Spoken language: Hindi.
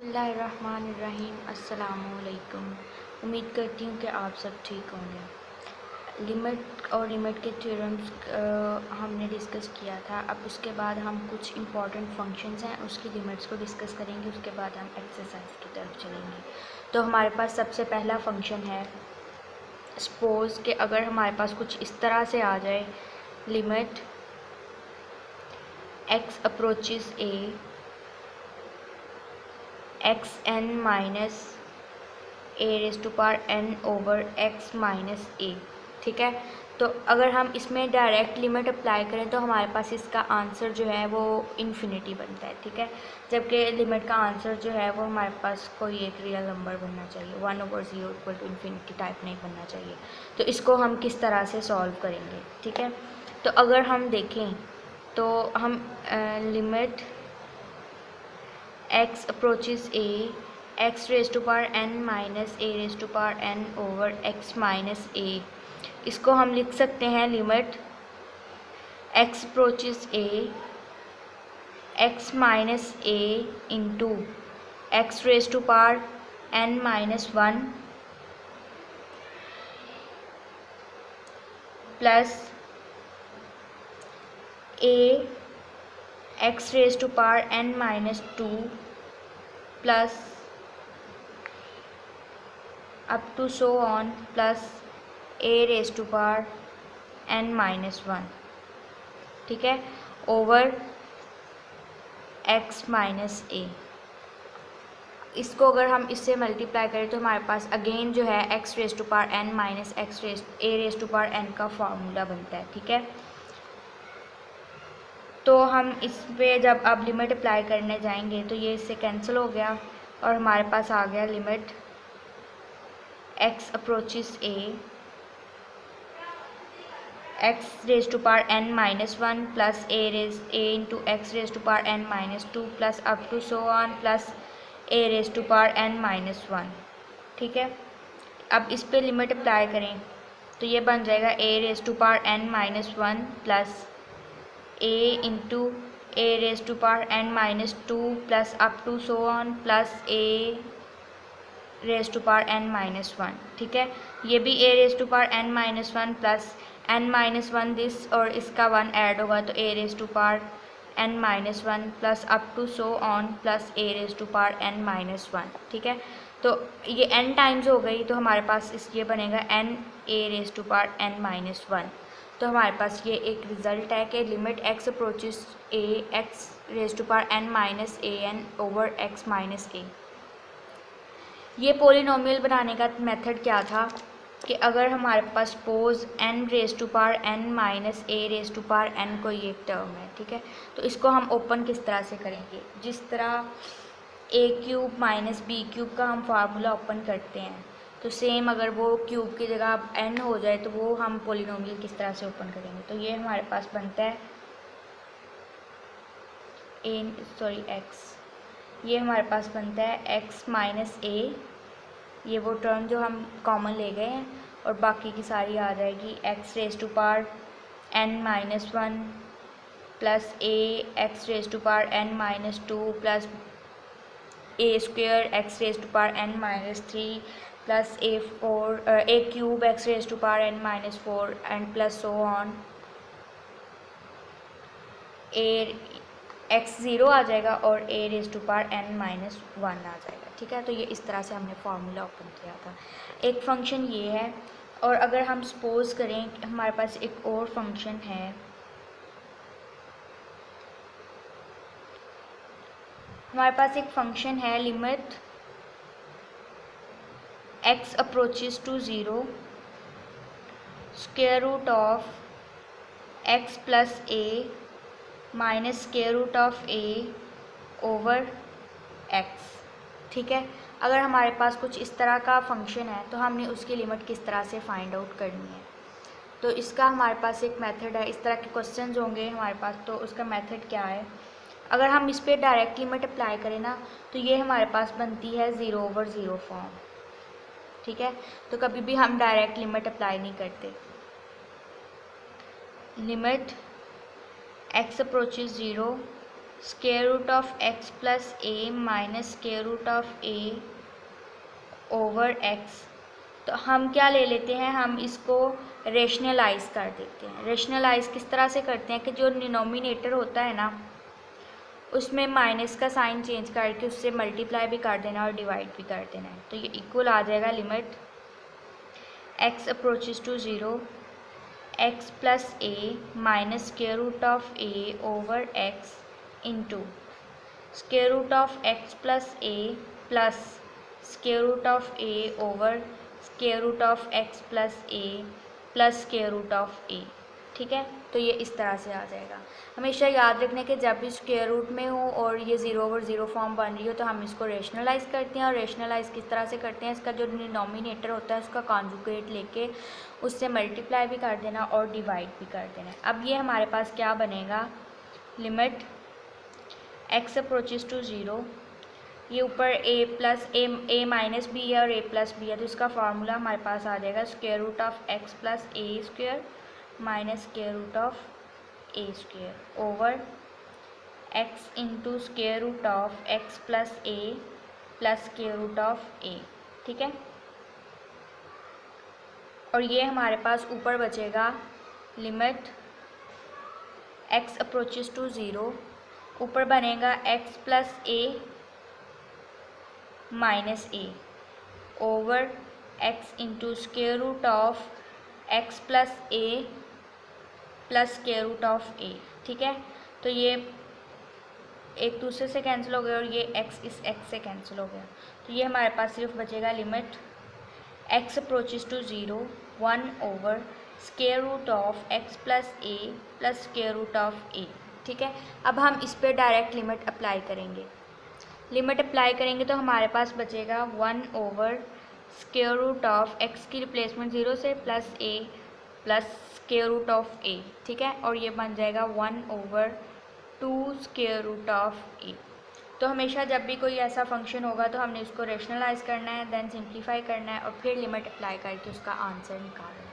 बिस्मिल्लाहिर्रहमानिर्रहीम। अस्सलामुअलैकुम। उम्मीद करती हूँ कि आप सब ठीक होंगे। लिमिट और लिमिट के थ्योरम्स हमने डिस्कस किया था। अब उसके बाद हम कुछ इम्पॉर्टेंट फंक्शंस हैं उसकी लिमिट्स को डिस्कस करेंगे। उसके बाद हम एक्सरसाइज की तरफ चलेंगे। तो हमारे पास सबसे पहला फंक्शन है, सपोज़ कि अगर हमारे पास कुछ इस तरह से आ जाए, limit x approaches A X N minus A raise to power N over X minus A. ठीक है, तो अगर हम इसमें डायरेक्ट लिमिट अप्लाई करें तो हमारे पास इसका आंसर जो है वो इन्फिनिटी बनता है। ठीक है, जबकि लिमिट का आंसर जो है वो हमारे पास कोई एक रियल नंबर बनना चाहिए, 1/0 इक्वल टू इन्फिनिटी टाइप नहीं बनना चाहिए। तो इसको हम किस तरह से सॉल्व करेंगे? ठीक है, तो अगर हम देखें तो हम limit x approaches A x raise to power N minus A raise to power N over X minus A, इसको हम लिख सकते हैं limit x approaches A X minus A into x raise to power N minus 1 plus A x raise to power N minus 2 plus up to so on plus A raise to power N minus 1। ठीक है, ओवर एक्स माइनस ए। इसको अगर हम इससे मल्टीप्लाई करें तो हमारे पास अगेन जो है x raise to power N minus x a raise to power n का फार्मूला बनता है। ठीक है, तो हम इस पे जब अब लिमिट अप्लाई करने जाएंगे तो ये इससे कैंसिल हो गया और हमारे पास आ गया limit x approaches A x raise to power N minus 1 plus A into x raise to power N minus 2 plus up to so on plus A raise to power N minus 1। ठीक है, अब इस पे लिमिट अप्लाई करें तो ये बन जाएगा A raise to power N minus 1 plus A into A raise to power N minus 2 plus up to so on plus A raise to power N minus 1। ठीक है, ये भी A raise to power N minus 1 plus N minus 1 this और इसका 1 ऐड होगा तो A raise to power N minus 1 plus up to so on plus A raise to power N minus 1। ठीक है, तो ये एन टाइम्स हो गई तो हमारे पास ये बनेगा N A raise to power N minus 1। तो हमारे पास ये एक रिज़ल्ट है कि limit x approaches A x raise to power N minus A N over X minus A. ये पॉलिनोमियल बनाने का मेथड क्या था कि अगर हमारे पास suppose N raise to power N minus A raise to power N कोई एक टर्म है। ठीक है, तो इसको हम ओपन किस तरह से करेंगे? जिस तरह ए क्यूब माइनस बी क्यूब का हम फार्मूला ओपन करते हैं, तो सेम अगर वो क्यूब की जगह एन हो जाए तो वो हम पॉलिनोमियल किस तरह से ओपन करेंगे? तो ये हमारे पास बनता है एक्स, ये हमारे पास बनता है एक्स माइनस ए, ये वो टर्म जो हम कॉमन ले गए हैं, और बाकी की सारी आ जाएगी X raise to power N minus 1 plus A x raise to power N minus 2 plus A square X raise to power N minus 3 plus A cube X raise to power N minus 4 and plus so on A X 0 आ जाएगा और A raise to power N minus 1 आ जाएगा। ठीक है, तो ये इस तरह से हमने फार्मूला ओपन किया था। एक फंक्शन ये है, और अगर हम सपोज़ करें कि हमारे पास एक और फंक्शन है, हमारे पास एक फंक्शन है limit x approaches to 0 square root of x plus A minus square root of A over x. ठीक है, अगर हमारे पास कुछ इस तरह का फंक्शन है तो हमने उसकी लिमिट किस तरह से फाइंड आउट करनी है? तो इसका हमारे पास एक मेथड है। इस तरह के क्वेश्चंस होंगे हमारे पास, तो उसका मेथड क्या है? अगर हम इस पर डायरेक्ट लिमिट अप्लाई करें ना तो ये हमारे पास बनती है 0/0 फॉर्म। ठीक है, तो कभी भी हम डायरेक्ट लिमिट अप्लाई नहीं करते। Limit x approaches 0 square root of x plus A minus square root of A over x. तो हम क्या ले लेते हैं, हम इसको रेशनलाइज कर देते हैं। रेशनलाइज किस तरह से करते हैं कि जो डिनोमिनेटर होता है ना उसमें माइनस का साइन चेंज करके उससे मल्टीप्लाई भी कर देना और डिवाइड भी कर देना है। तो ये इक्वल आ जाएगा limit x approaches to 0 x plus A minus square root of A over x into square root of x plus A plus square root of A over square root of x plus A plus square root of ए। ठीक है, तो ये इस तरह से आ जाएगा। हमेशा याद रखना कि जब भी स्क्वायर रूट में हो और ये 0 ओवर 0 फॉर्म बन रही हो तो हम इसको रेशनलाइज करते हैं। और रेशनलाइज किस तरह से करते हैं, इसका जो डिनोमिनेटर होता है उसका कॉन्जुगेट लेके उससे मल्टीप्लाई भी कर देना और डिवाइड भी कर देना। अब ये हमारे पास क्या बनेगा, लिमिट x अप्रोचेस टू 0, ये ऊपर a plus A minus b है और a प्लस बी है, तो इसका फार्मूला हमारे पास आ जाएगा square root of x plus A square minus square root of A square over x into square root of x plus A plus square root of ए। ठीक है, और ये हमारे पास ऊपर बचेगा लिमिट x अप्रोचेस टू 0, ऊपर बनेगा x plus A minus A over x into square root of x plus A plus square root of ए। ठीक है, तो ये एक दूसरे से कैंसिल हो गया और ये x इस x से कैंसिल हो गया। तो ये हमारे पास सिर्फ बचेगा limit x approaches to 0 1 over square root of x plus A plus square root of ए। ठीक है, अब हम इस पर डायरेक्ट लिमिट अप्लाई करेंगे। लिमिट अप्लाई करेंगे तो हमारे पास बचेगा 1 over square root of x की रिप्लेसमेंट 0 से plus a plus square root of a। ठीक है, और ये बन जाएगा 1 over 2 square root of a। तो हमेशा जब भी कोई ऐसा फंक्शन होगा तो हमने उसको रेशनलाइज करना है, देन सिंप्लीफाई करना है और फिर लिमिट अप्लाई करके उसका आंसर निकालना है।